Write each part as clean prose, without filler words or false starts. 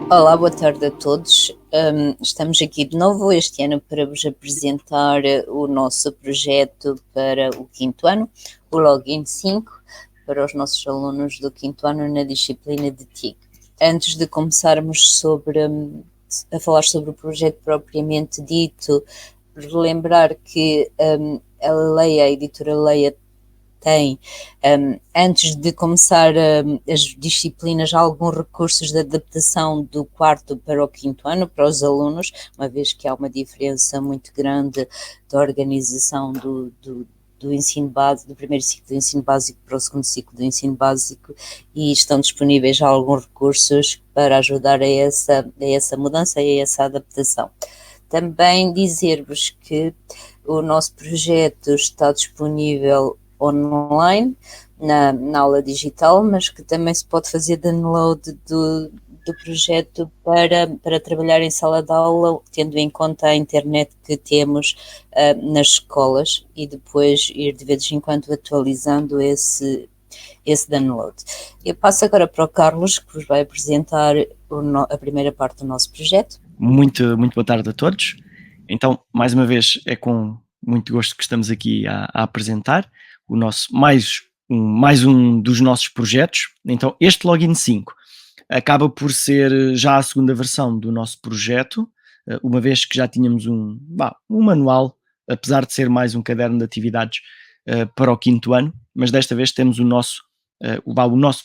Olá, boa tarde a todos. Estamos aqui de novo este ano para vos apresentar o nosso projeto para o quinto ano, o Login 5, para os nossos alunos do quinto ano na disciplina de TIC. Antes de começarmos a falar sobre o projeto propriamente dito, relembrar que a editora Leia tem, antes de começar as disciplinas, alguns recursos de adaptação do quarto para o quinto ano, para os alunos, uma vez que há uma diferença muito grande da organização do ensino básico, do primeiro ciclo do ensino básico para o segundo ciclo do ensino básico, e estão disponíveis já alguns recursos para ajudar a essa mudança e a essa adaptação. Também dizer-vos que o nosso projeto está disponível online, na aula digital, mas que também se pode fazer download do projeto para trabalhar em sala de aula, tendo em conta a internet que temos nas escolas, e depois ir de vez em quando atualizando esse download. Eu passo agora para o Carlos, que vos vai apresentar a primeira parte do nosso projeto. Muito boa tarde a todos. Então, mais uma vez, é com muito gosto que estamos aqui a apresentar o nosso mais um dos nossos projetos. Então, este Login 5 acaba por ser já a segunda versão do nosso projeto, uma vez que já tínhamos um manual, apesar de ser mais um caderno de atividades para o quinto ano, mas desta vez temos o nosso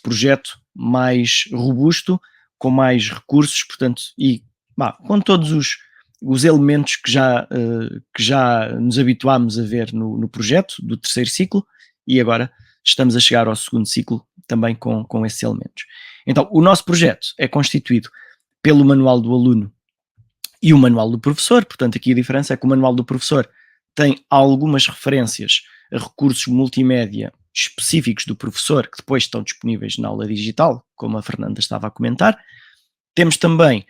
projeto mais robusto, com mais recursos, portanto, e com todos os elementos que já nos habituámos a ver no projeto do terceiro ciclo, e agora estamos a chegar ao segundo ciclo também com esses elementos. Então, o nosso projeto é constituído pelo manual do aluno e o manual do professor. Portanto, aqui a diferença é que o manual do professor tem algumas referências a recursos multimédia específicos do professor, que depois estão disponíveis na aula digital, como a Fernanda estava a comentar. Temos também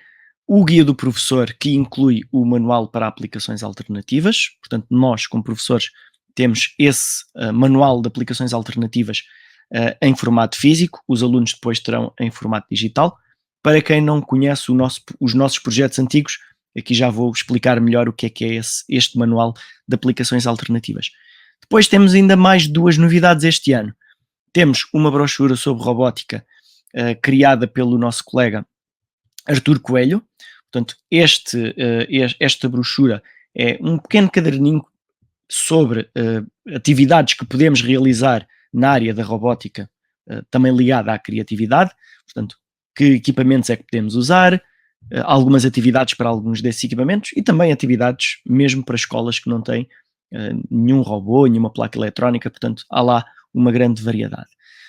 o guia do professor, que inclui o manual para aplicações alternativas. Portanto, nós, como professores, temos esse manual de aplicações alternativas em formato físico, os alunos depois terão em formato digital. Para quem não conhece os nossos projetos antigos, aqui já vou explicar melhor o que é este manual de aplicações alternativas. Depois temos ainda mais duas novidades este ano. Temos uma brochura sobre robótica criada pelo nosso colega Artur Coelho. Portanto, esta brochura é um pequeno caderninho sobre atividades que podemos realizar na área da robótica, também ligada à criatividade. Portanto, que equipamentos é que podemos usar, algumas atividades para alguns desses equipamentos, e também atividades mesmo para escolas que não têm nenhum robô, nenhuma placa eletrónica. Portanto, há lá uma grande variedade.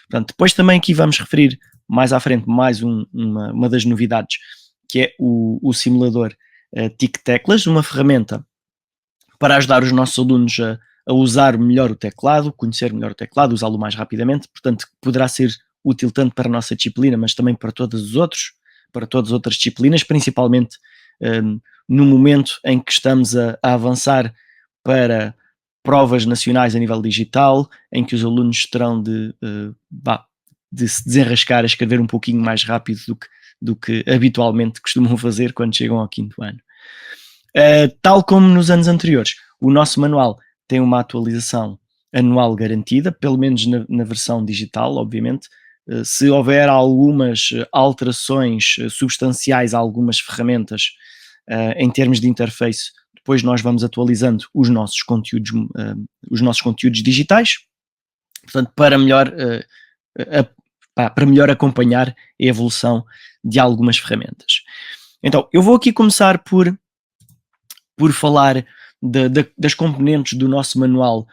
Portanto, depois também aqui vamos referir mais à frente mais uma das novidades, que é o simulador TIC Teclas, uma ferramenta para ajudar os nossos alunos a usar melhor o teclado, conhecer melhor o teclado, usá-lo mais rapidamente. Portanto, poderá ser útil tanto para a nossa disciplina, mas também para todas as outras disciplinas, principalmente no momento em que estamos a avançar para provas nacionais a nível digital, em que os alunos terão de se desenrascar a escrever um pouquinho mais rápido do que habitualmente costumam fazer quando chegam ao quinto ano. Tal como nos anos anteriores, o nosso manual tem uma atualização anual garantida, pelo menos na versão digital, obviamente. Se houver algumas alterações substanciais a algumas ferramentas em termos de interface, depois nós vamos atualizando os nossos conteúdos digitais, portanto, para melhor acompanhar a evolução de algumas ferramentas. Então, eu vou aqui começar por falar das componentes do nosso manual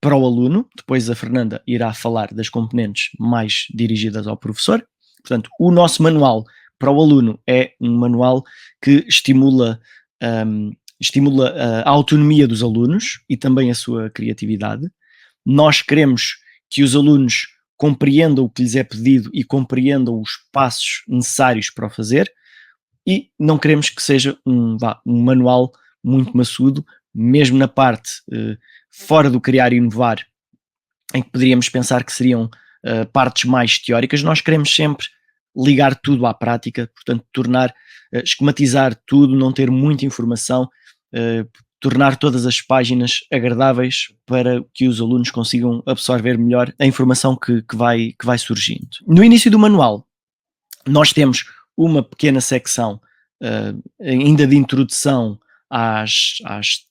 para o aluno. Depois a Fernanda irá falar das componentes mais dirigidas ao professor. Portanto, o nosso manual para o aluno é um manual que estimula a autonomia dos alunos e também a sua criatividade. Nós queremos que os alunos compreendam o que lhes é pedido e compreendam os passos necessários para o fazer, e não queremos que seja um manual muito maçudo, mesmo na parte fora do criar e inovar. em que poderíamos pensar que seriam partes mais teóricas, nós queremos sempre ligar tudo à prática, portanto, esquematizar tudo, não ter muita informação, tornar todas as páginas agradáveis para que os alunos consigam absorver melhor a informação que vai surgindo. No início do manual, nós temos uma pequena secção ainda de introdução às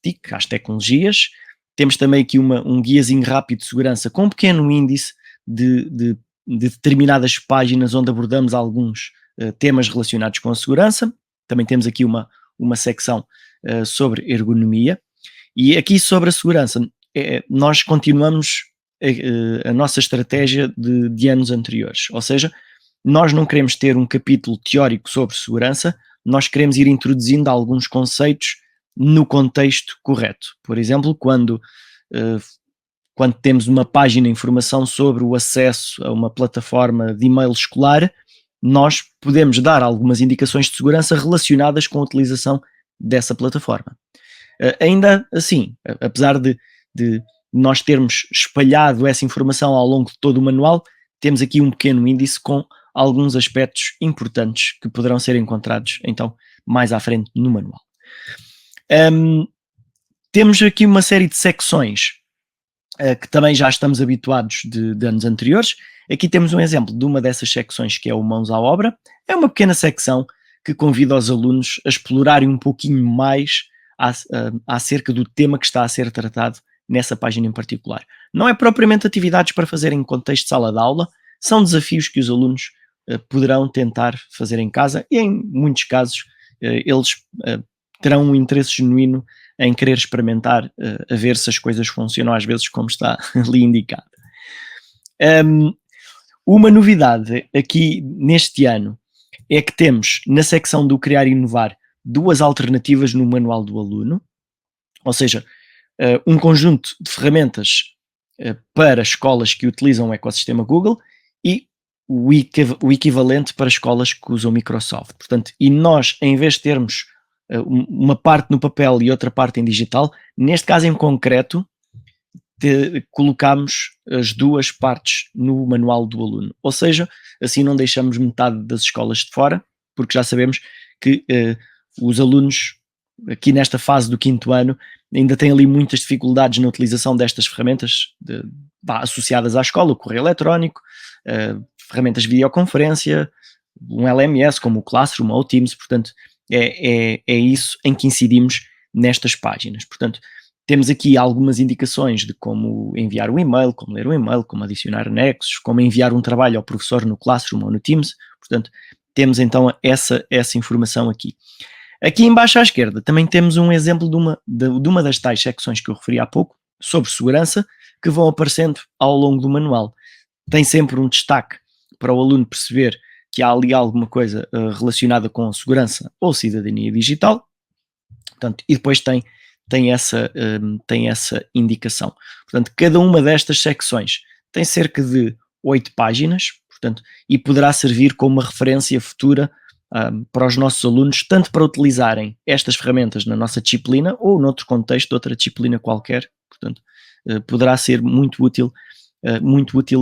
TIC, às tecnologias. Temos também aqui um guiazinho rápido de segurança com um pequeno índice de determinadas páginas onde abordamos alguns temas relacionados com a segurança. Também temos aqui uma secção sobre ergonomia. E aqui sobre a segurança, nós continuamos a nossa estratégia de anos anteriores. Ou seja, nós não queremos ter um capítulo teórico sobre segurança, nós queremos ir introduzindo alguns conceitos no contexto correto. Por exemplo, quando temos uma página de informação sobre o acesso a uma plataforma de e-mail escolar, nós podemos dar algumas indicações de segurança relacionadas com a utilização dessa plataforma. Ainda assim, apesar de nós termos espalhado essa informação ao longo de todo o manual, temos aqui um pequeno índice com alguns aspectos importantes que poderão ser encontrados, então, mais à frente no manual. Temos aqui uma série de secções que também já estamos habituados de anos anteriores. Aqui temos um exemplo de uma dessas secções, que é o Mãos à Obra. É uma pequena secção que convida os alunos a explorarem um pouquinho mais acerca do tema que está a ser tratado nessa página em particular. Não é propriamente atividades para fazer em contexto de sala de aula, são desafios que os alunos poderão tentar fazer em casa e, em muitos casos, eles terão um interesse genuíno em querer experimentar, a ver se as coisas funcionam às vezes como está ali indicado. Uma novidade aqui neste ano é que temos na secção do Criar e Inovar 2 alternativas no manual do aluno, ou seja, um conjunto de ferramentas para escolas que utilizam o ecossistema Google e o equivalente para escolas que usam Microsoft. Portanto, e nós, em vez de termos uma parte no papel e outra parte em digital, neste caso em concreto, colocamos as 2 partes no manual do aluno. Ou seja, assim não deixamos metade das escolas de fora, porque já sabemos que os alunos, aqui nesta fase do 5º ano, ainda têm ali muitas dificuldades na utilização destas ferramentas associadas à escola, o correio eletrónico, ferramentas de videoconferência, um LMS como o Classroom ou o Teams. Portanto, é isso em que incidimos nestas páginas. Portanto, temos aqui algumas indicações de como enviar um e-mail, como ler um e-mail, como adicionar anexos, como enviar um trabalho ao professor no Classroom ou no Teams. Portanto, temos então essa informação aqui. Aqui embaixo à esquerda também temos um exemplo de uma das tais secções que eu referi há pouco, sobre segurança, que vão aparecendo ao longo do manual. Tem sempre um destaque para o aluno perceber que há ali alguma coisa relacionada com segurança ou cidadania digital. Portanto, e depois tem essa indicação. Portanto, cada uma destas secções tem cerca de 8 páginas, portanto, e poderá servir como uma referência futura para os nossos alunos, tanto para utilizarem estas ferramentas na nossa disciplina ou noutro contexto, de outra disciplina qualquer. Portanto, poderá ser muito útil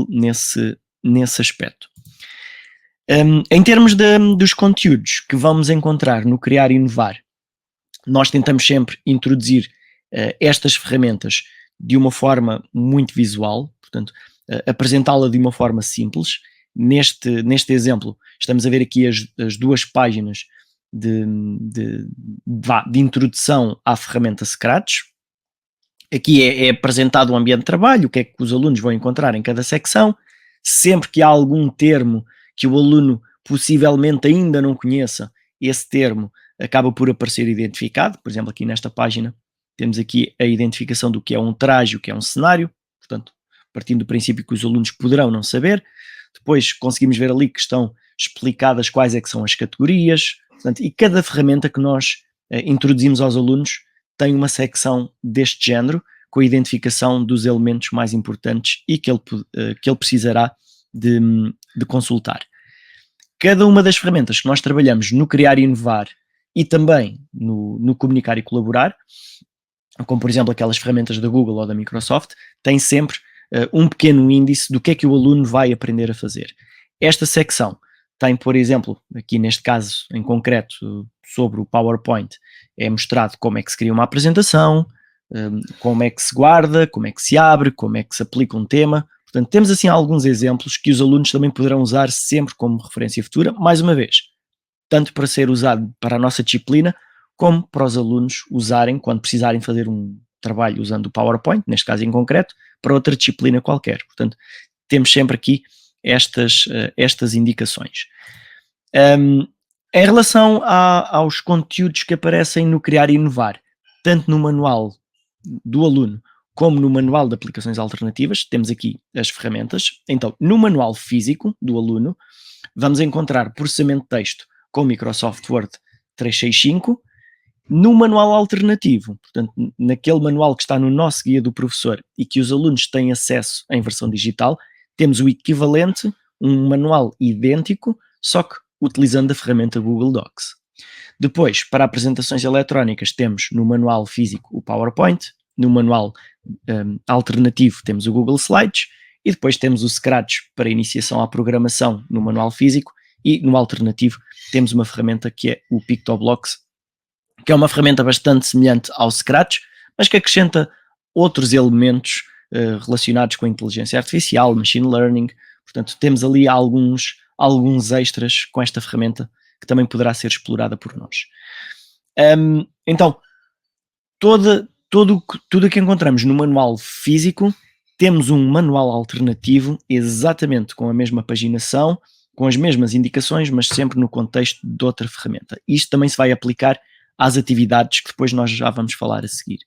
nesse aspecto. Em termos dos conteúdos que vamos encontrar no Criar e Inovar, nós tentamos sempre introduzir estas ferramentas de uma forma muito visual, portanto, apresentá-la de uma forma simples. Neste exemplo, estamos a ver aqui as 2 páginas de introdução à ferramenta Scratch. Aqui é apresentado o ambiente de trabalho, o que é que os alunos vão encontrar em cada secção. Sempre que há algum termo que o aluno possivelmente ainda não conheça, esse termo acaba por aparecer identificado. Por exemplo, aqui nesta página temos aqui a identificação do que é um traje, o que é um cenário, portanto, partindo do princípio que os alunos poderão não saber. Depois conseguimos ver ali que estão explicadas quais é que são as categorias, portanto, e cada ferramenta que nós introduzimos aos alunos tem uma secção deste género, com a identificação dos elementos mais importantes e que ele precisará de consultar. Cada uma das ferramentas que nós trabalhamos no Criar e Inovar e também no Comunicar e Colaborar, como por exemplo aquelas ferramentas da Google ou da Microsoft, tem sempre um pequeno índice do que é que o aluno vai aprender a fazer. Esta secção tem, por exemplo, aqui neste caso em concreto, sobre o PowerPoint, é mostrado como é que se cria uma apresentação, como é que se guarda, como é que se abre, como é que se aplica um tema. Portanto, temos assim alguns exemplos que os alunos também poderão usar sempre como referência futura, mais uma vez, tanto para ser usado para a nossa disciplina, como para os alunos usarem quando precisarem fazer um trabalho usando o PowerPoint, neste caso em concreto, para outra disciplina qualquer. Portanto, temos sempre aqui estas indicações. Em relação aos conteúdos que aparecem no Criar e Inovar, tanto no manual do aluno como no manual de aplicações alternativas, temos aqui as ferramentas. Então, no manual físico do aluno, vamos encontrar processamento de texto com Microsoft Word 365. No manual alternativo, portanto, naquele manual que está no nosso guia do professor e que os alunos têm acesso em versão digital, temos o equivalente, um manual idêntico, só que utilizando a ferramenta Google Docs. Depois, para apresentações eletrónicas, temos no manual físico o PowerPoint, no manual alternativo temos o Google Slides e depois temos o Scratch para iniciação à programação no manual físico e no alternativo temos uma ferramenta que é o Pictoblocks, que é uma ferramenta bastante semelhante ao Scratch, mas que acrescenta outros elementos relacionados com a inteligência artificial, machine learning. Portanto, temos ali alguns extras com esta ferramenta que também poderá ser explorada por nós. Então, tudo o que encontramos no manual físico, temos um manual alternativo exatamente com a mesma paginação, com as mesmas indicações, mas sempre no contexto de outra ferramenta. Isto também se vai aplicar às atividades que depois nós já vamos falar a seguir.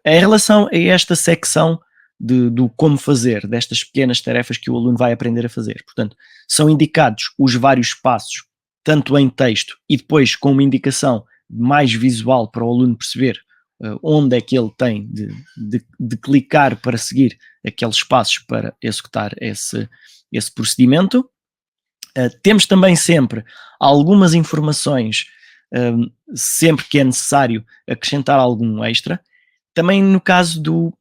Em relação a esta secção do como fazer, destas pequenas tarefas que o aluno vai aprender a fazer, portanto, são indicados os vários passos, tanto em texto e depois com uma indicação mais visual para o aluno perceber onde é que ele tem de clicar para seguir aqueles passos para executar esse procedimento. Temos também sempre algumas informações, sempre que é necessário acrescentar algum extra. Também no caso do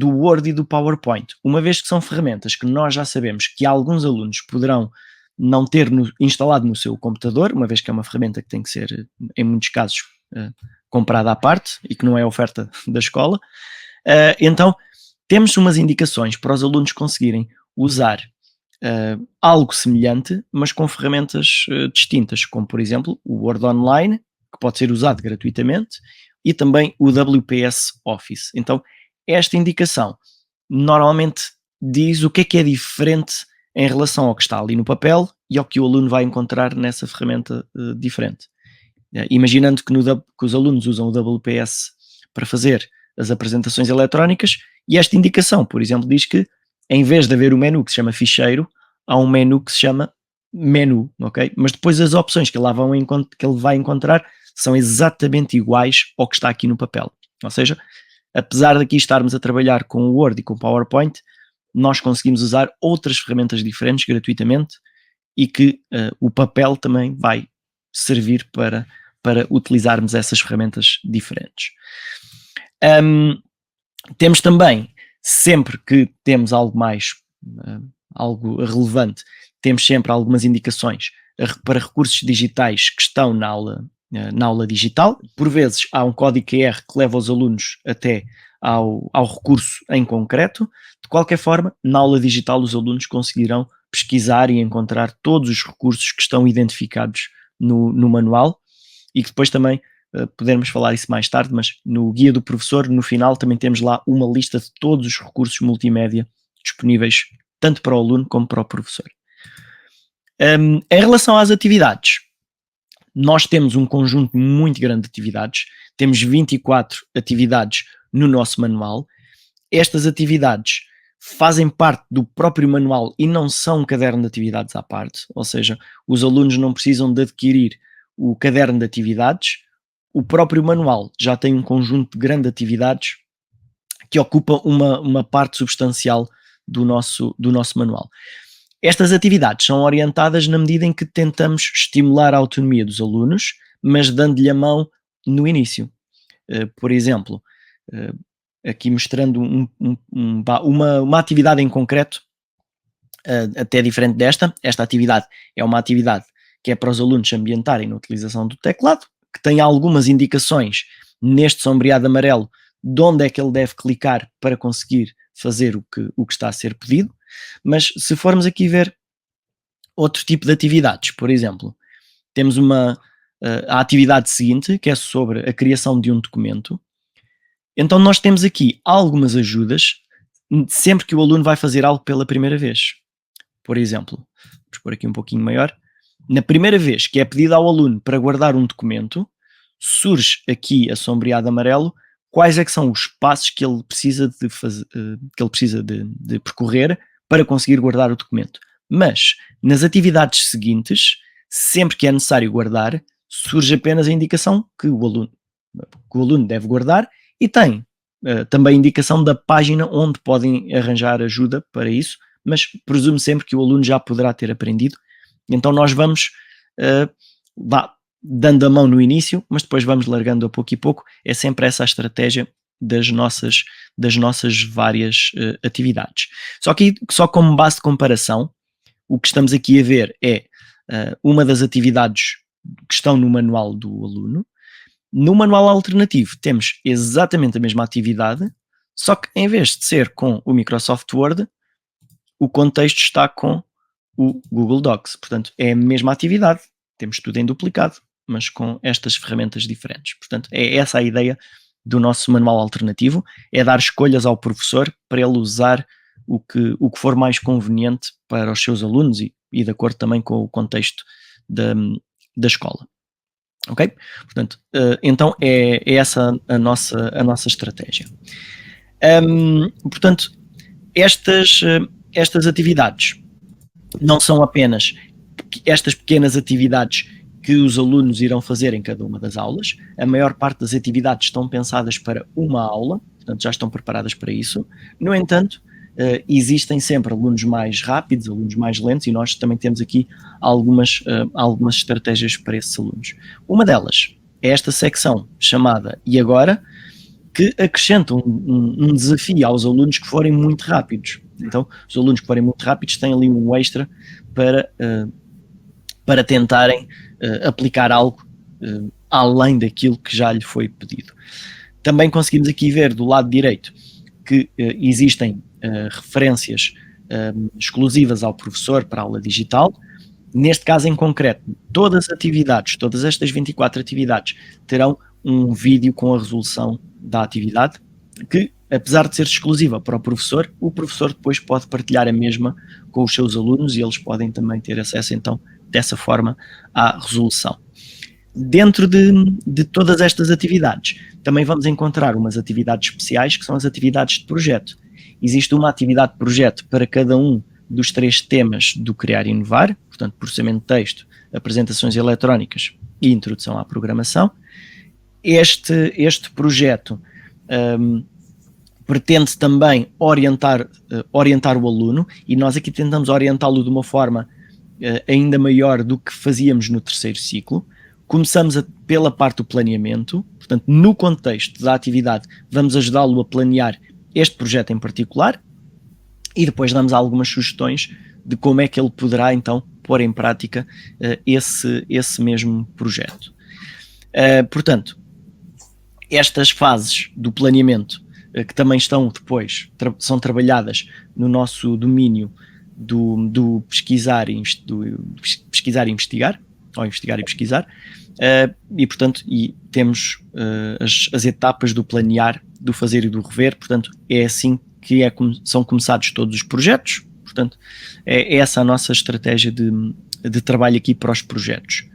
Word e do PowerPoint, uma vez que são ferramentas que nós já sabemos que alguns alunos poderão não ter instalado no seu computador, uma vez que é uma ferramenta que tem que ser, em muitos casos, comprada à parte e que não é oferta da escola, então temos umas indicações para os alunos conseguirem usar algo semelhante, mas com ferramentas distintas, como por exemplo o Word Online, que pode ser usado gratuitamente, e também o WPS Office. Então, esta indicação normalmente diz o que é diferente em relação ao que está ali no papel e ao que o aluno vai encontrar nessa ferramenta diferente. Imaginando que os alunos usam o WPS para fazer as apresentações eletrónicas, e esta indicação, por exemplo, diz que em vez de haver um menu que se chama ficheiro, há um menu que se chama menu, ok? Mas depois as opções que ele vai encontrar são exatamente iguais ao que está aqui no papel. Ou seja, apesar de aqui estarmos a trabalhar com o Word e com o PowerPoint, nós conseguimos usar outras ferramentas diferentes gratuitamente e que o papel também vai servir para utilizarmos essas ferramentas diferentes. Temos também, sempre que temos algo mais, algo relevante, temos sempre algumas indicações para recursos digitais que estão na aula digital. Por vezes há um código QR que leva os alunos até ao recurso em concreto. De qualquer forma, na aula digital os alunos conseguirão pesquisar e encontrar todos os recursos que estão identificados no manual, e que depois também podermos falar isso mais tarde, mas no guia do professor, no final, também temos lá uma lista de todos os recursos multimédia disponíveis, tanto para o aluno como para o professor. Em relação às atividades, nós temos um conjunto muito grande de atividades, temos 24 atividades no nosso manual. Estas atividades fazem parte do próprio manual e não são um caderno de atividades à parte, ou seja, os alunos não precisam de adquirir o caderno de atividades. O próprio manual já tem um conjunto grande de atividades que ocupa uma parte substancial do nosso manual. Estas atividades são orientadas na medida em que tentamos estimular a autonomia dos alunos, mas dando-lhe a mão no início. Por exemplo, aqui mostrando uma atividade em concreto, até diferente desta. Esta atividade é uma atividade que é para os alunos se ambientarem na utilização do teclado, que tem algumas indicações neste sombreado amarelo de onde é que ele deve clicar para conseguir fazer o que está a ser pedido. Mas se formos aqui ver outro tipo de atividades, por exemplo, temos a atividade seguinte, que é sobre a criação de um documento. Então nós temos aqui algumas ajudas sempre que o aluno vai fazer algo pela primeira vez. Por exemplo, vamos pôr aqui um pouquinho maior. Na primeira vez que é pedido ao aluno para guardar um documento, surge aqui a sombreado amarelo quais é que são os passos que ele precisa de fazer, que ele precisa de percorrer para conseguir guardar o documento. Mas nas atividades seguintes, sempre que é necessário guardar, surge apenas a indicação que o aluno deve guardar e tem também a indicação da página onde podem arranjar ajuda para isso, mas presumo sempre que o aluno já poderá ter aprendido. Então nós vamos dando a mão no início, mas depois vamos largando a pouco e pouco. É sempre essa a estratégia das nossas várias atividades. Só como base de comparação, o que estamos aqui a ver é uma das atividades que estão no manual do aluno. No manual alternativo temos exatamente a mesma atividade, só que em vez de ser com o Microsoft Word, o contexto está com o Google Docs. Portanto, é a mesma atividade, temos tudo em duplicado, mas com estas ferramentas diferentes. Portanto, é essa a ideia do nosso manual alternativo, é dar escolhas ao professor para ele usar o que for mais conveniente para os seus alunos e de acordo também com o contexto da escola. Ok? Portanto, então é essa a nossa estratégia. Portanto, estas atividades não são apenas estas pequenas atividades que os alunos irão fazer em cada uma das aulas. A maior parte das atividades estão pensadas para uma aula, portanto já estão preparadas para isso. No entanto, existem sempre alunos mais rápidos, alunos mais lentos, e nós também temos aqui algumas estratégias para esses alunos. Uma delas é esta secção chamada E Agora, que acrescenta um desafio aos alunos que forem muito rápidos. Então, os alunos que forem muito rápidos têm ali um extra para tentarem aplicar algo além daquilo que já lhe foi pedido. Também conseguimos aqui ver do lado direito que existem referências exclusivas ao professor para a aula digital. Neste caso em concreto, todas estas 24 atividades terão um vídeo com a resolução da atividade, que apesar de ser exclusiva para o professor depois pode partilhar a mesma com os seus alunos e eles podem também ter acesso então dessa forma à resolução. Dentro de todas estas atividades também vamos encontrar umas atividades especiais que são as atividades de projeto. Existe uma atividade de projeto para cada um dos 3 temas do Criar e Inovar, portanto processamento de texto, apresentações eletrónicas e introdução à programação. Este projeto pretende também orientar o aluno, e nós aqui tentamos orientá-lo de uma forma ainda maior do que fazíamos no 3º ciclo. Começamos pela parte do planeamento, portanto, no contexto da atividade, vamos ajudá-lo a planear este projeto em particular e depois damos algumas sugestões de como é que ele poderá, então, pôr em prática esse mesmo projeto. Portanto, estas fases do planeamento, que também estão depois, são trabalhadas no nosso domínio do pesquisar e investigar, ou investigar e pesquisar, e portanto temos as etapas do planear, do fazer e do rever. Portanto é assim que são começados todos os projetos. Portanto é essa a nossa estratégia de trabalho aqui para os projetos.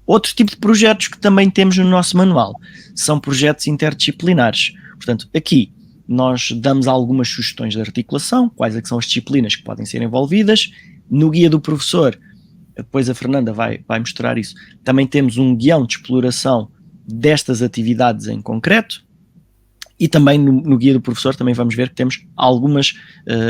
Outro tipo de projetos que também temos no nosso manual são projetos interdisciplinares. Portanto aqui nós damos algumas sugestões de articulação, quais é que são as disciplinas que podem ser envolvidas. No guia do professor, depois a Fernanda vai mostrar isso, também temos um guião de exploração destas atividades em concreto, e também no guia do professor também vamos ver que temos algumas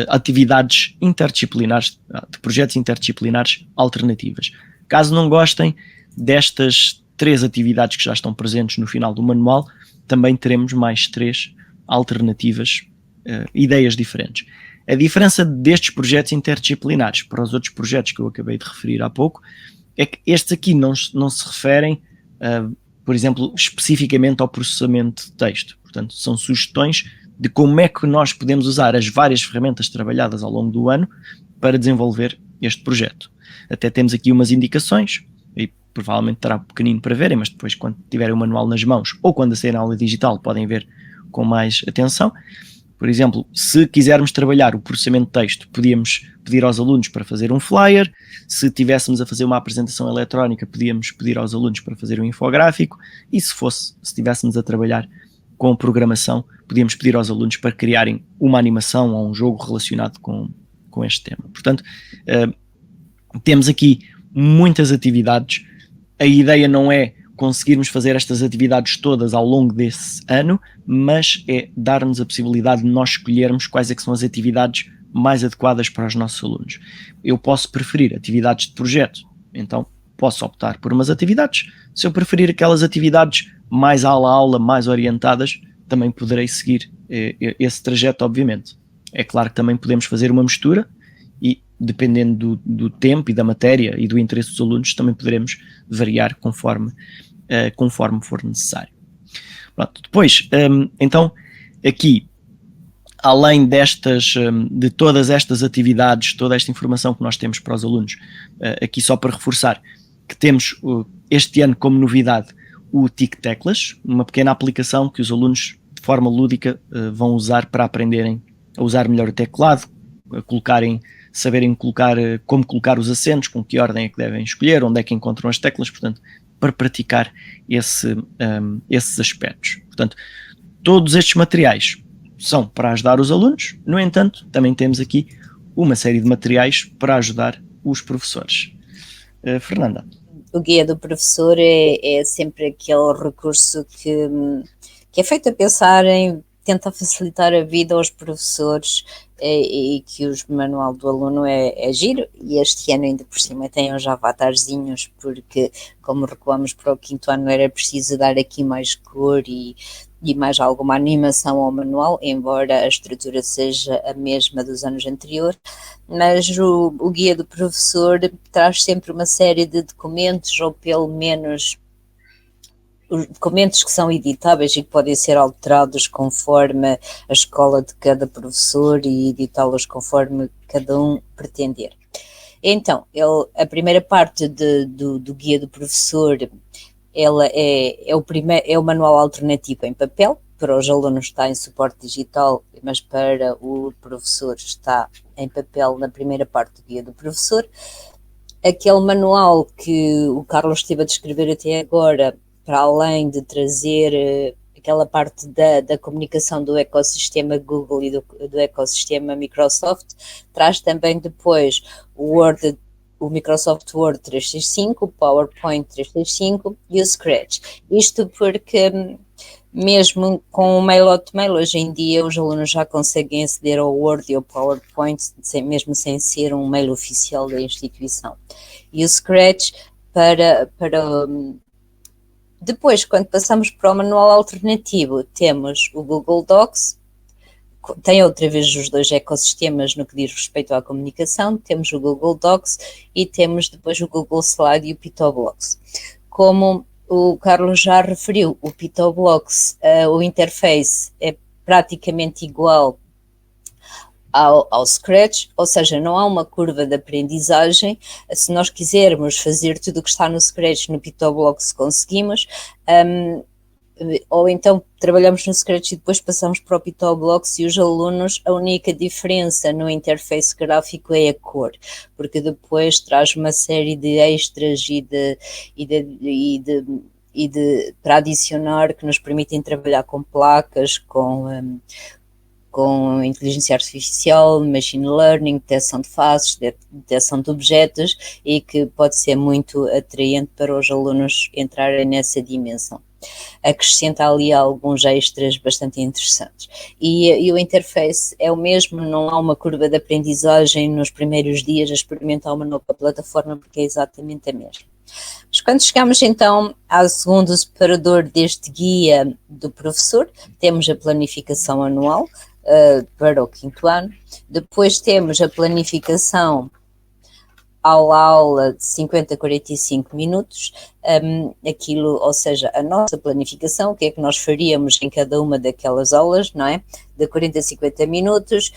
atividades interdisciplinares, de projetos interdisciplinares alternativas. Caso não gostem destas 3 atividades que já estão presentes no final do manual, também teremos mais 3 alternativas, ideias diferentes. A diferença destes projetos interdisciplinares para os outros projetos que eu acabei de referir há pouco é que estes aqui não se referem, por exemplo, especificamente ao processamento de texto. Portanto, são sugestões de como é que nós podemos usar as várias ferramentas trabalhadas ao longo do ano para desenvolver este projeto. Até temos aqui umas indicações, e provavelmente terá pequenino para verem, mas depois quando tiverem o manual nas mãos ou quando sair na aula digital podem ver com mais atenção. Por exemplo, se quisermos trabalhar o processamento de texto, podíamos pedir aos alunos para fazer um flyer. Se tivéssemos a fazer uma apresentação eletrónica, podíamos pedir aos alunos para fazer um infográfico. E se estivéssemos a trabalhar com programação, podíamos pedir aos alunos para criarem uma animação ou um jogo relacionado com este tema. Portanto, temos aqui muitas atividades. A ideia não é conseguirmos fazer estas atividades todas ao longo desse ano, mas é dar-nos a possibilidade de nós escolhermos quais é que são as atividades mais adequadas para os nossos alunos. Eu posso preferir atividades de projeto, então posso optar por umas atividades. Se eu preferir aquelas atividades mais aula a aula, mais orientadas, também poderei seguir esse trajeto, obviamente. É claro que também podemos fazer uma mistura e, dependendo do tempo e da matéria e do interesse dos alunos, também poderemos variar conforme for necessário. Pronto, depois, então, aqui, além de todas estas atividades, toda esta informação que nós temos para os alunos, aqui só para reforçar que temos este ano como novidade o TIC-Teclas, uma pequena aplicação que os alunos de forma lúdica vão usar para aprenderem a usar melhor o teclado, saberem como colocar os acentos, com que ordem é que devem escolher, onde é que encontram as teclas, portanto, para praticar esses aspectos. Portanto, todos estes materiais são para ajudar os alunos, no entanto, também temos aqui uma série de materiais para ajudar os professores. Fernanda. O guia do professor é sempre aquele recurso que é feito a pensar em tentar facilitar a vida aos professores e que o manual do aluno é giro, e este ano ainda por cima tem uns avatarzinhos, porque como recuamos para o 5º ano era preciso dar aqui mais cor e mais alguma animação ao manual, embora a estrutura seja a mesma dos anos anteriores, mas o guia do professor traz sempre uma série de documentos, ou pelo menos os documentos que são editáveis e que podem ser alterados conforme a escola de cada professor e editá-los conforme cada um pretender. Então, a primeira parte do guia do professor, ela é o manual alternativo em papel. Para os alunos está em suporte digital, mas para o professor está em papel na primeira parte do guia do professor. Aquele manual que o Carlos esteve a descrever até agora, para além de trazer aquela parte da comunicação do ecossistema Google e do ecossistema Microsoft, traz também depois o Microsoft Word 365, o PowerPoint 365 e o Scratch. Isto porque mesmo com o Mail-to-Mail, hoje em dia os alunos já conseguem aceder ao Word e ao PowerPoint, mesmo sem ser um mail oficial da instituição. E o Scratch para depois, quando passamos para o manual alternativo, temos o Google Docs, tem outra vez os dois ecossistemas no que diz respeito à comunicação, temos o Google Docs e temos depois o Google Slide e o PictoBlocks. Como o Carlos já referiu, o PictoBlocks, o interface é praticamente igual ao Scratch, ou seja, não há uma curva de aprendizagem. Se nós quisermos fazer tudo o que está no Scratch no PictoBlocks conseguimos, ou então trabalhamos no Scratch e depois passamos para o PictoBlocks, e os alunos, a única diferença no interface gráfico é a cor, porque depois traz uma série de extras para adicionar, que nos permitem trabalhar com placas, com inteligência artificial, machine learning, detecção de faces, detecção de objetos, e que pode ser muito atraente para os alunos entrarem nessa dimensão. Acrescenta ali alguns extras bastante interessantes. E o interface é o mesmo, não há uma curva de aprendizagem nos primeiros dias a experimentar uma nova plataforma, porque é exatamente a mesma. Mas quando chegamos então ao segundo separador deste guia do professor, temos a planificação anual para o 5º ano, depois temos a planificação aula de 50 a 45 minutos, aquilo, ou seja, a nossa planificação, o que é que nós faríamos em cada uma daquelas aulas, não é? De 40 a 50 minutos,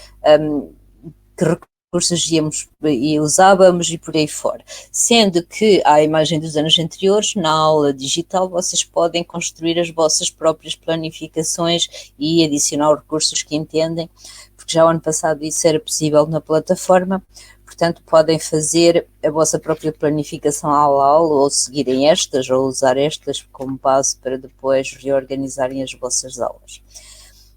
que recursos íamos e usávamos e por aí fora. Sendo que, à imagem dos anos anteriores, na aula digital, vocês podem construir as vossas próprias planificações e adicionar recursos que entendem, porque já o ano passado isso era possível na plataforma. Portanto, podem fazer a vossa própria planificação aula a aula, ou seguirem estas, ou usar estas como base para depois reorganizarem as vossas aulas.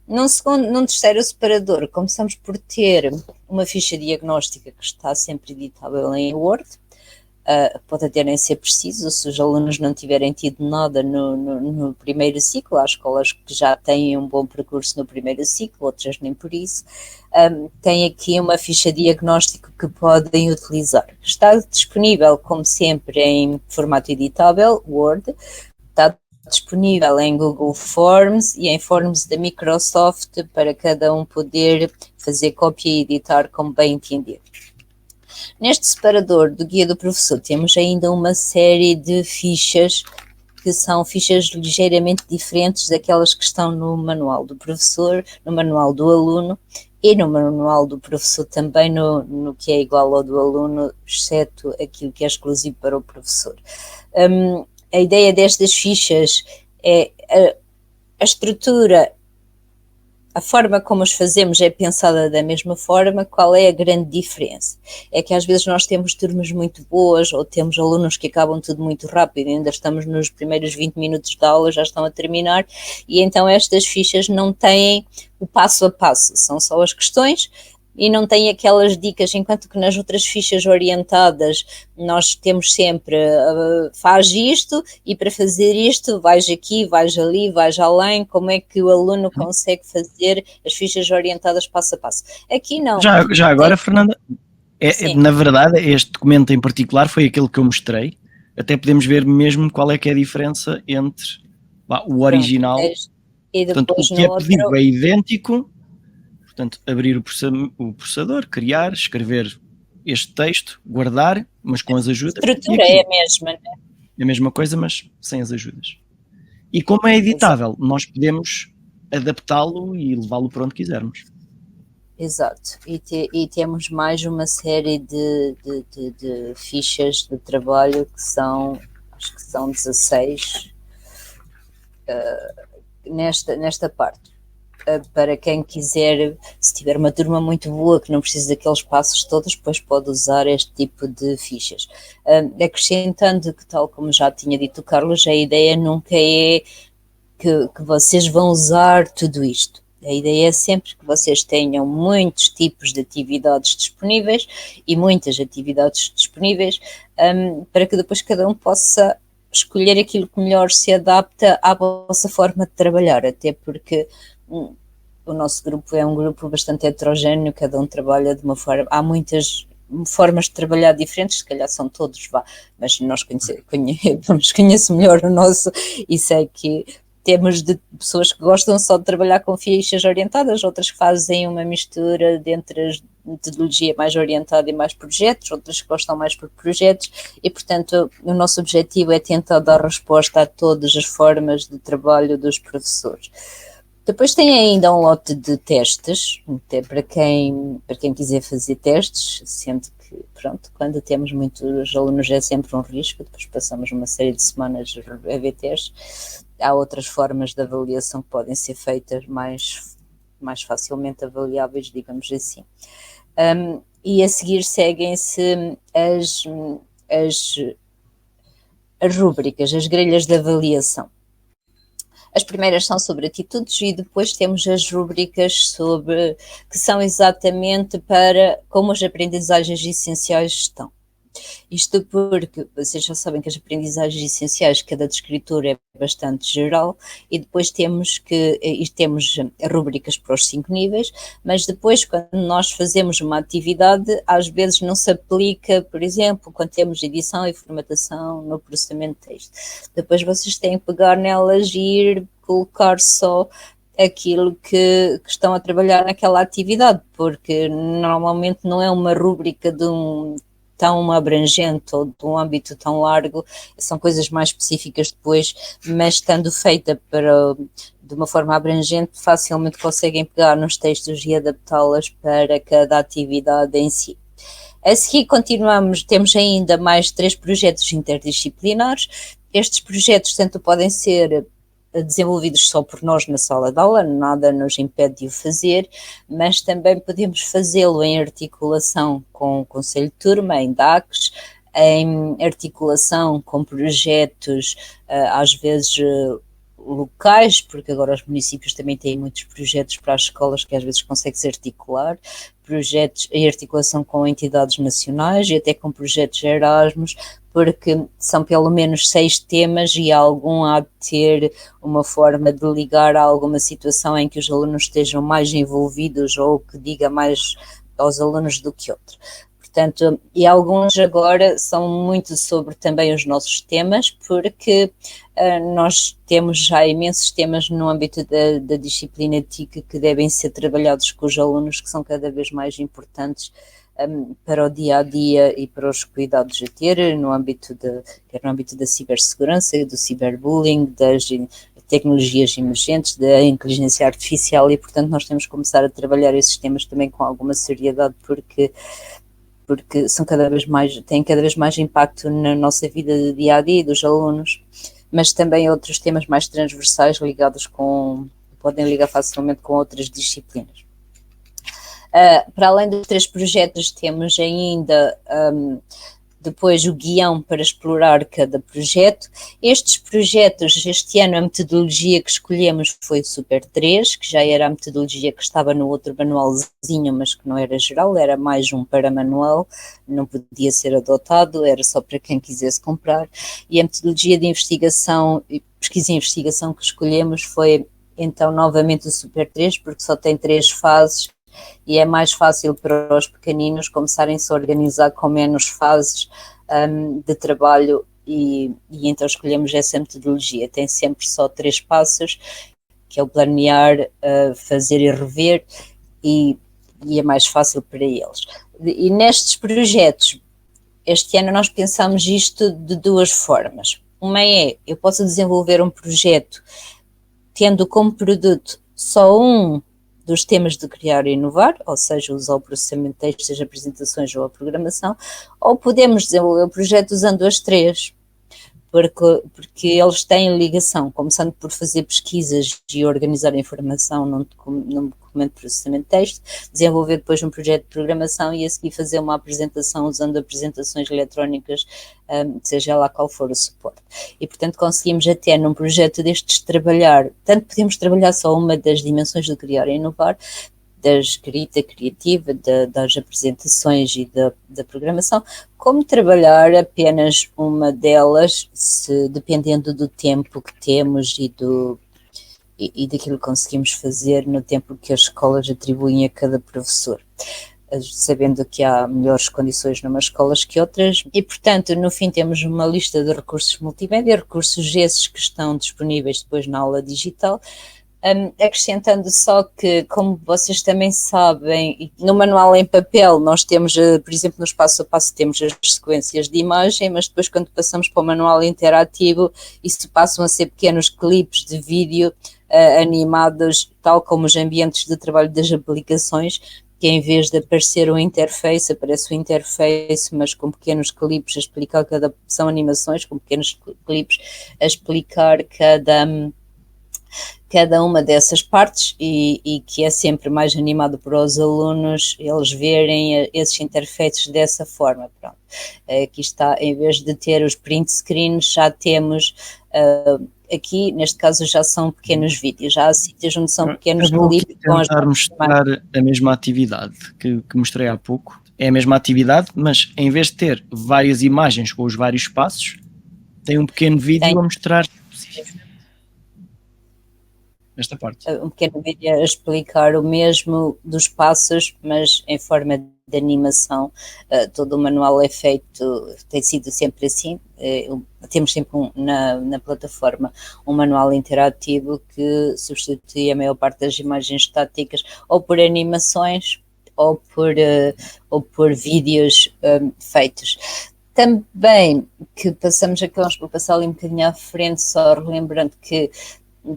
Num terceiro separador, começamos por ter uma ficha diagnóstica que está sempre editável em Word. Pode até nem ser preciso, se os alunos não tiverem tido nada no primeiro ciclo. Há escolas que já têm um bom percurso no primeiro ciclo, outras nem por isso. Tem aqui uma ficha diagnóstica que podem utilizar. Está disponível, como sempre, em formato editável, Word. Está disponível em Google Forms e em Forms da Microsoft para cada um poder fazer cópia e editar como bem entender. Neste separador do guia do professor temos ainda uma série de fichas que são fichas ligeiramente diferentes daquelas que estão no manual do professor, no manual do aluno e no manual do professor também, no que é igual ao do aluno, exceto aquilo que é exclusivo para o professor. A ideia destas fichas é a estrutura. A forma como as fazemos é pensada da mesma forma. Qual é a grande diferença? É que às vezes nós temos turmas muito boas ou temos alunos que acabam tudo muito rápido, ainda estamos nos primeiros 20 minutos da aula, já estão a terminar, e então estas fichas não têm o passo a passo, são só as questões e não têm aquelas dicas, enquanto que nas outras fichas orientadas nós temos sempre faz isto e para fazer isto vais aqui, vais ali, vais além. Como é que o aluno consegue fazer as fichas orientadas passo a passo? Aqui não. Já agora, Fernanda, na verdade este documento em particular foi aquele que eu mostrei, até podemos ver mesmo qual é que é a diferença entre o original. E portanto, o que é pedido é idêntico. Portanto, abrir o processador, criar, escrever este texto, guardar, mas com as ajudas. A estrutura é a mesma, né? É a mesma coisa, mas sem as ajudas. E como é editável, nós podemos adaptá-lo e levá-lo para onde quisermos. Exato. E temos mais uma série de fichas de trabalho que são, acho que são 16 nesta parte. Para quem quiser, se tiver uma turma muito boa que não precisa daqueles passos todos, depois pode usar este tipo de fichas. Acrescentando que, tal como já tinha dito o Carlos, a ideia nunca é que vocês vão usar tudo isto. A ideia é sempre que vocês tenham muitos tipos de atividades disponíveis e muitas atividades disponíveis, para que depois cada um possa escolher aquilo que melhor se adapta à vossa forma de trabalhar, até porque o nosso grupo é um grupo bastante heterogéneo, cada um trabalha de uma forma, há muitas formas de trabalhar diferentes, se calhar são todos, mas nós conheço melhor o nosso e sei que temos de pessoas que gostam só de trabalhar com fichas orientadas, outras que fazem uma mistura entre a metodologia mais orientada e mais projetos, outras que gostam mais por projetos e, portanto, o nosso objetivo é tentar dar resposta a todas as formas de trabalho dos professores. Depois tem ainda um lote de testes, até para quem quiser fazer testes, sendo que, pronto, quando temos muitos alunos é sempre um risco, depois passamos uma série de semanas a ver testes. Há outras formas de avaliação que podem ser feitas mais facilmente avaliáveis, digamos assim. E a seguir seguem-se as rúbricas, as grelhas de avaliação. As primeiras são sobre atitudes e depois temos as rúbricas que são exatamente para como as aprendizagens essenciais estão. Isto porque vocês já sabem que as aprendizagens essenciais, cada descritor é bastante geral, e depois temos rubricas para os 5 níveis, mas depois quando nós fazemos uma atividade, às vezes não se aplica, por exemplo, quando temos edição e formatação no processamento de texto. Depois vocês têm que pegar nelas e ir colocar só aquilo que estão a trabalhar naquela atividade, porque normalmente não é uma rúbrica de tão abrangente ou de um âmbito tão largo, são coisas mais específicas depois, mas estando feita de uma forma abrangente, facilmente conseguem pegar nos textos e adaptá-las para cada atividade em si. A seguir temos ainda mais 3 projetos interdisciplinares. Estes projetos tanto podem ser desenvolvidos só por nós na sala de aula, nada nos impede de o fazer, mas também podemos fazê-lo em articulação com o Conselho de Turma, em DACs, em articulação com projetos, às vezes locais, porque agora os municípios também têm muitos projetos para as escolas que às vezes consegue-se articular, projetos em articulação com entidades nacionais e até com projetos Erasmus, porque são pelo menos 6 temas e algum há de ter uma forma de ligar a alguma situação em que os alunos estejam mais envolvidos ou que diga mais aos alunos do que outro. Portanto, e alguns agora são muito sobre também os nossos temas, porque nós temos já imensos temas no âmbito da disciplina de TIC que devem ser trabalhados com os alunos, que são cada vez mais importantes para o dia-a-dia e para os cuidados a ter, quer no âmbito da cibersegurança, do ciberbullying, das tecnologias emergentes, da inteligência artificial, e portanto nós temos que começar a trabalhar esses temas também com alguma seriedade, porque são têm cada vez mais impacto na nossa vida de dia-a-dia dos alunos, mas também outros temas mais transversais podem ligar facilmente com outras disciplinas. Para além dos 3 projetos, temos ainda depois o guião para explorar cada projeto. Estes projetos, este ano a metodologia que escolhemos foi o Super 3, que já era a metodologia que estava no outro manualzinho, mas que não era geral, era mais um paramanual, não podia ser adotado, era só para quem quisesse comprar. E a metodologia de investigação, pesquisa e investigação que escolhemos foi então novamente o Super 3, porque só tem 3 fases, e é mais fácil para os pequeninos começarem-se a organizar com menos fases de trabalho e então escolhemos essa metodologia. Tem sempre só 3 passos, que é o planear, fazer e rever, e é mais fácil para eles. E nestes projetos, este ano nós pensamos isto de 2 formas. Uma é, eu posso desenvolver um projeto tendo como produto só um dos temas de criar e inovar, ou seja, usar o processamento de texto, seja apresentações ou a programação, ou podemos desenvolver o projeto usando as 3, porque eles têm ligação, começando por fazer pesquisas e organizar a informação num documento de processamento de texto, desenvolver depois um projeto de programação e a seguir fazer uma apresentação usando apresentações eletrónicas, seja lá qual for o suporte. E, portanto, conseguimos até num projeto destes trabalhar, tanto podemos trabalhar só uma das dimensões do criar e inovar, da escrita criativa, das apresentações e da programação, como trabalhar apenas uma delas, dependendo do tempo que temos e daquilo que conseguimos fazer no tempo que as escolas atribuem a cada professor, sabendo que há melhores condições numas escolas que outras, e portanto no fim temos uma lista de recursos multimédia, recursos esses que estão disponíveis depois na aula digital, acrescentando só que, como vocês também sabem, no manual em papel nós temos, por exemplo, nos passo a passo temos as sequências de imagem, mas depois quando passamos para o manual interativo, isso passam a ser pequenos clipes de vídeo animados, tal como os ambientes de trabalho das aplicações, que em vez de aparecer um interface, aparece o interface, mas com pequenos clipes a explicar são animações com pequenos clipes a explicar cada uma dessas partes e que é sempre mais animado para os alunos eles verem esses interfaces dessa forma. Pronto. Aqui está, em vez de ter os print screens, já temos aqui, neste caso já são pequenos vídeos, já há sítios onde são pequenos clipes. Tentar mostrar a mesma atividade que mostrei há pouco. é a mesma atividade, mas em vez de ter várias imagens com os vários passos, tem um pequeno vídeo a mostrar especificamente esta parte. Um pequeno vídeo a explicar o mesmo dos passos, mas em forma de animação. Todo o manual é feito, tem sido sempre assim. Temos sempre na plataforma um manual interativo que substitui a maior parte das imagens estáticas, ou por animações, ou por vídeos feitos. Também que passamos aqui, vamos passar ali um bocadinho à frente, só relembrando que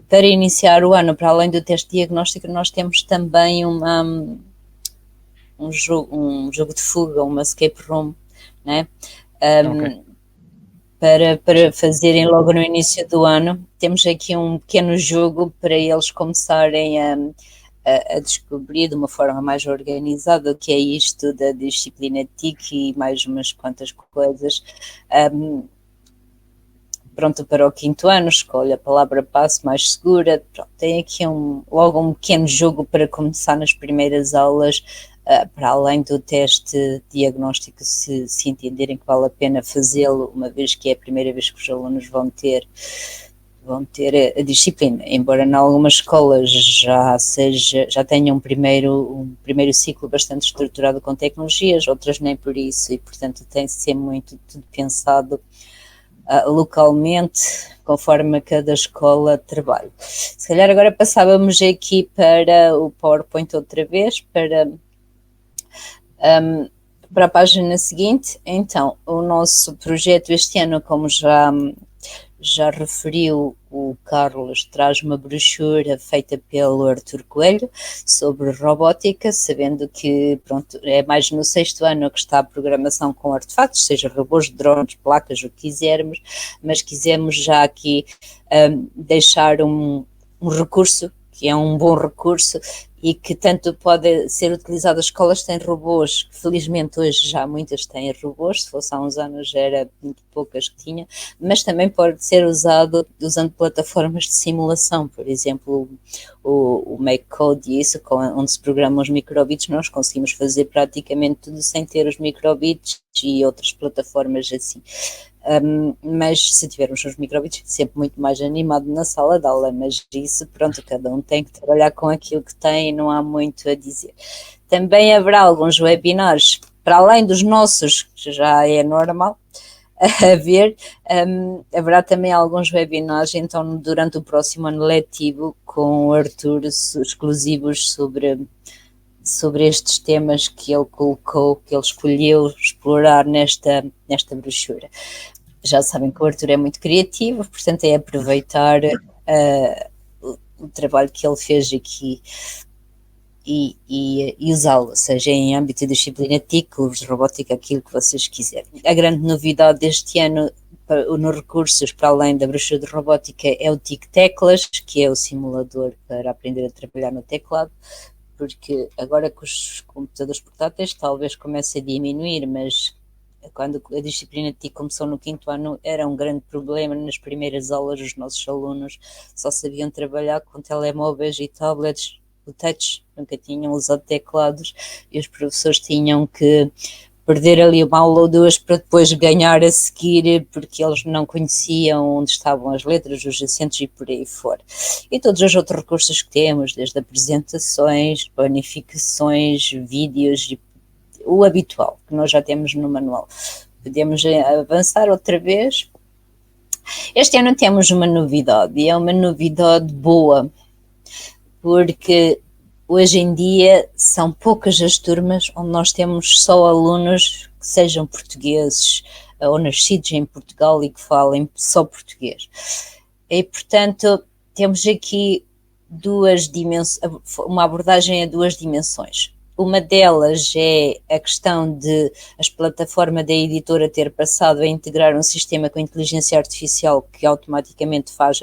para iniciar o ano, para além do teste diagnóstico, nós temos também um jogo de fuga, uma escape room, né? Okay. Para fazerem logo no início do ano. Temos aqui um pequeno jogo para eles começarem a descobrir de uma forma mais organizada o que é isto da disciplina TIC e mais umas quantas coisas. Pronto, para o 5º ano, escolhe a palavra passe mais segura. Pronto, tem aqui logo um pequeno jogo para começar nas primeiras aulas, para além do teste diagnóstico, se entenderem que vale a pena fazê-lo, uma vez que é a primeira vez que os alunos vão ter a disciplina, embora em algumas escolas já tenham um primeiro ciclo bastante estruturado com tecnologias, outras nem por isso, e portanto tem de ser muito tudo pensado localmente, conforme cada escola trabalha. Se calhar agora passávamos aqui para o PowerPoint outra vez, para a página seguinte. Então, o nosso projeto este ano, como já referiu o Carlos, traz uma brochura feita pelo Artur Coelho sobre robótica, sabendo que pronto, é mais no 6º ano que está a programação com artefatos, seja robôs, drones, placas, o que quisermos, mas quisemos já aqui deixar um recurso, que é um bom recurso, e que tanto pode ser utilizado. As escolas têm robôs, que felizmente hoje já muitas têm robôs, se fosse há uns anos já era muito poucas que tinha, mas também pode ser usado usando plataformas de simulação, por exemplo o MakeCode e isso, onde se programam os microbits. Nós conseguimos fazer praticamente tudo sem ter os microbits e outras plataformas assim. Mas se tivermos os microbits, sempre muito mais animado na sala de aula, mas isso, pronto, cada um tem que trabalhar com aquilo que tem e não há muito a dizer. Também haverá alguns webinars, para além dos nossos, que já é normal haver, haverá também alguns webinars, então, durante o próximo ano letivo, com o Artur, exclusivos sobre estes temas que ele colocou, que ele escolheu explorar nesta brochura. Já sabem que o Artur é muito criativo, portanto é aproveitar o trabalho que ele fez aqui e usá-lo, seja em âmbito de disciplina TIC, cursos de robótica, aquilo que vocês quiserem. A grande novidade deste ano nos recursos, para além da brochura de robótica, é o TIC Teclas, que é o simulador para aprender a trabalhar no teclado, porque agora com os computadores portáteis talvez comece a diminuir, mas quando a disciplina de TIC começou no 5º ano era um grande problema. Nas primeiras aulas os nossos alunos só sabiam trabalhar com telemóveis e tablets, o touch, nunca tinham usado teclados, e os professores tinham que perder ali uma aula ou duas para depois ganhar a seguir, porque eles não conheciam onde estavam as letras, os acentos e por aí fora. E todos os outros recursos que temos, desde apresentações, planificações, vídeos e o habitual, que nós já temos no manual. Podemos avançar outra vez. Este ano temos uma novidade, e é uma novidade boa, porque hoje em dia são poucas as turmas onde nós temos só alunos que sejam portugueses ou nascidos em Portugal e que falem só português. E, portanto, temos aqui uma abordagem a 2 dimensões. Uma delas é a questão de as plataformas da editora ter passado a integrar um sistema com inteligência artificial que automaticamente faz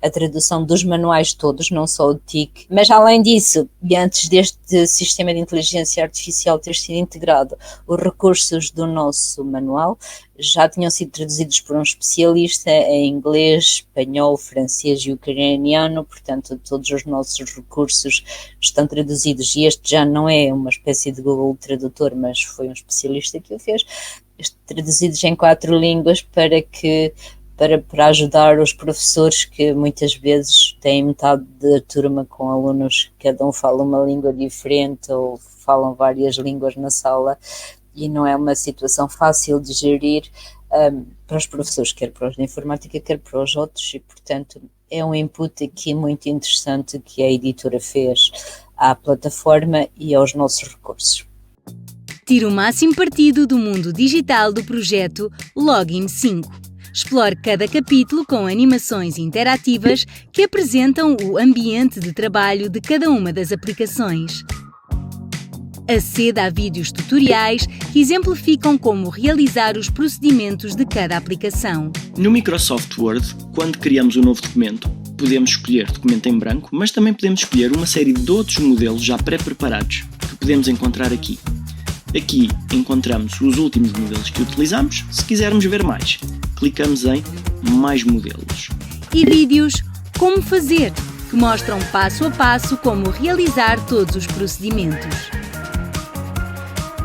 a tradução dos manuais todos, não só o TIC, mas além disso, e antes deste sistema de inteligência artificial ter sido integrado, os recursos do nosso manual já tinham sido traduzidos por um especialista em inglês, espanhol, francês e ucraniano, portanto todos os nossos recursos estão traduzidos, e este já não é uma espécie de Google Tradutor, mas foi um especialista que o fez, traduzidos em 4 línguas para ajudar os professores que muitas vezes têm metade da turma com alunos, cada um fala uma língua diferente ou falam várias línguas na sala, e não é uma situação fácil de gerir para os professores, quer para os de informática, quer para os outros, e portanto é um input aqui muito interessante que a editora fez à plataforma e aos nossos recursos. Tire o máximo partido do mundo digital do projeto Login 5. Explore cada capítulo com animações interativas que apresentam o ambiente de trabalho de cada uma das aplicações. Aceda a vídeos tutoriais que exemplificam como realizar os procedimentos de cada aplicação. No Microsoft Word, quando criamos um novo documento, podemos escolher documento em branco, mas também podemos escolher uma série de outros modelos já pré-preparados que podemos encontrar aqui. Aqui encontramos os últimos modelos que utilizamos. Se quisermos ver mais, clicamos em Mais modelos. E vídeos Como fazer, que mostram passo a passo como realizar todos os procedimentos.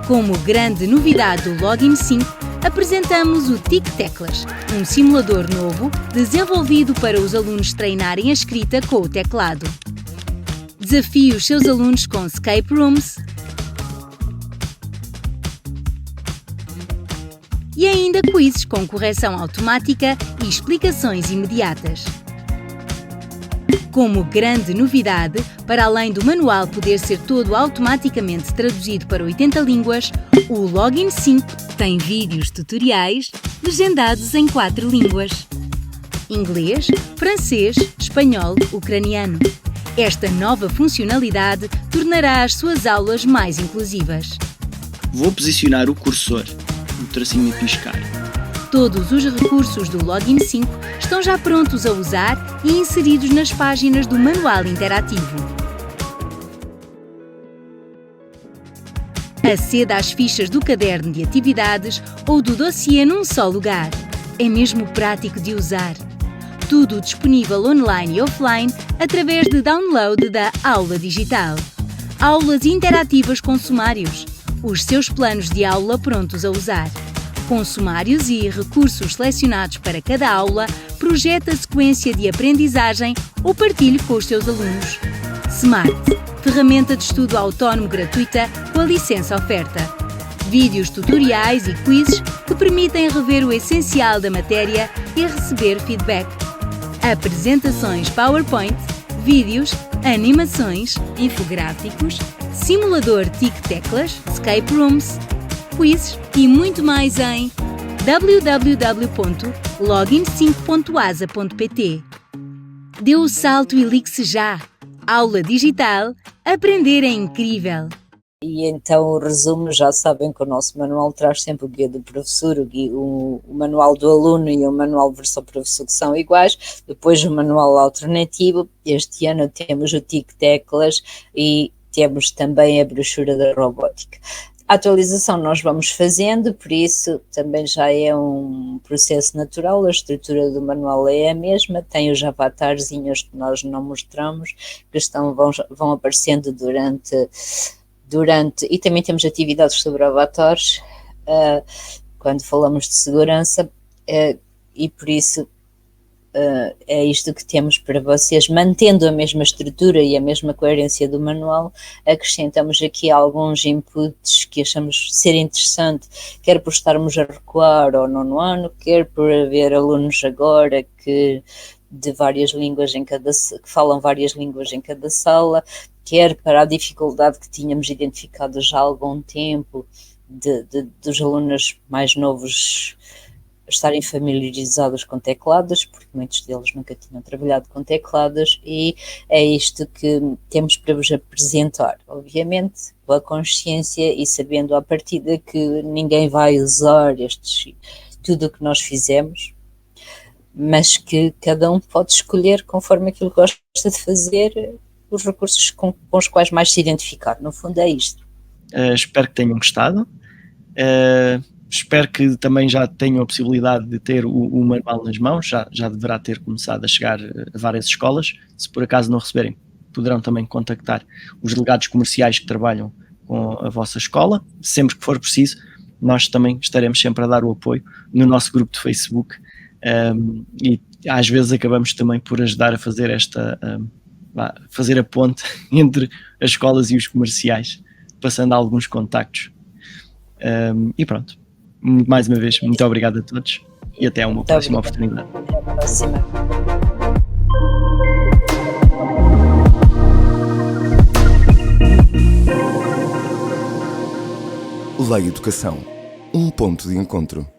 Como grande novidade do Login 5, apresentamos o TIC Teclas, um simulador novo desenvolvido para os alunos treinarem a escrita com o teclado. Desafie os seus alunos com escape rooms e ainda quizzes com correção automática e explicações imediatas. Como grande novidade, para além do manual poder ser todo automaticamente traduzido para 80 línguas, o Login 5 tem vídeos tutoriais legendados em 4 línguas: inglês, francês, espanhol, ucraniano. Esta nova funcionalidade tornará as suas aulas mais inclusivas. Vou posicionar o cursor, o tracinho a piscar. Todos os recursos do Login 5 estão já prontos a usar e inseridos nas páginas do manual interativo. Aceda às fichas do caderno de atividades ou do dossiê num só lugar. É mesmo prático de usar. Tudo disponível online e offline através de download da Aula Digital. Aulas interativas com sumários. Os seus planos de aula prontos a usar. Com sumários e recursos selecionados para cada aula, projeta a sequência de aprendizagem ou partilhe com os seus alunos. Smart, ferramenta de estudo autónomo gratuita com a licença oferta. Vídeos tutoriais e quizzes que permitem rever o essencial da matéria e receber feedback. Apresentações PowerPoint, vídeos, animações, infográficos, simulador TIC Teclas, escape rooms, quizzes e muito mais em www.login5.asa.pt. Dê o salto e ligue-se já! Aula digital, aprender é incrível! E então o resumo, já sabem que o nosso manual traz sempre o guia do professor, o manual do aluno e o manual versão professor, que são iguais, depois o manual alternativo. Este ano temos o TIC Teclas e temos também a brochura da robótica. A atualização nós vamos fazendo, por isso também já é um processo natural, a estrutura do manual é a mesma, tem os avatarzinhos que nós não mostramos, que vão aparecendo durante, e também temos atividades sobre avatares, quando falamos de segurança, e por isso é isto que temos para vocês, mantendo a mesma estrutura e a mesma coerência do manual. Acrescentamos aqui alguns inputs que achamos ser interessante, quer por estarmos a recuar ao 9º ano, quer por haver alunos agora que falam várias línguas em cada sala, quer para a dificuldade que tínhamos identificado já há algum tempo dos alunos mais novos estarem familiarizados com teclados, porque muitos deles nunca tinham trabalhado com teclados, e é isto que temos para vos apresentar. Obviamente, com a consciência e sabendo à partida que ninguém vai usar tudo o que nós fizemos, mas que cada um pode escolher conforme aquilo que gosta de fazer, os recursos com os quais mais se identificar. No fundo é isto. Espero que tenham gostado. Espero que também já tenham a possibilidade de ter o manual nas mãos, já deverá ter começado a chegar a várias escolas. Se por acaso não receberem, poderão também contactar os delegados comerciais que trabalham com a vossa escola. Sempre que for preciso, nós também estaremos sempre a dar o apoio no nosso grupo de Facebook, e às vezes acabamos também por ajudar a fazer fazer a ponte entre as escolas e os comerciais, passando alguns contactos. E pronto, mais uma vez, muito obrigado a todos e até uma próxima oportunidade. Até a próxima. Lei Educação, um ponto de encontro.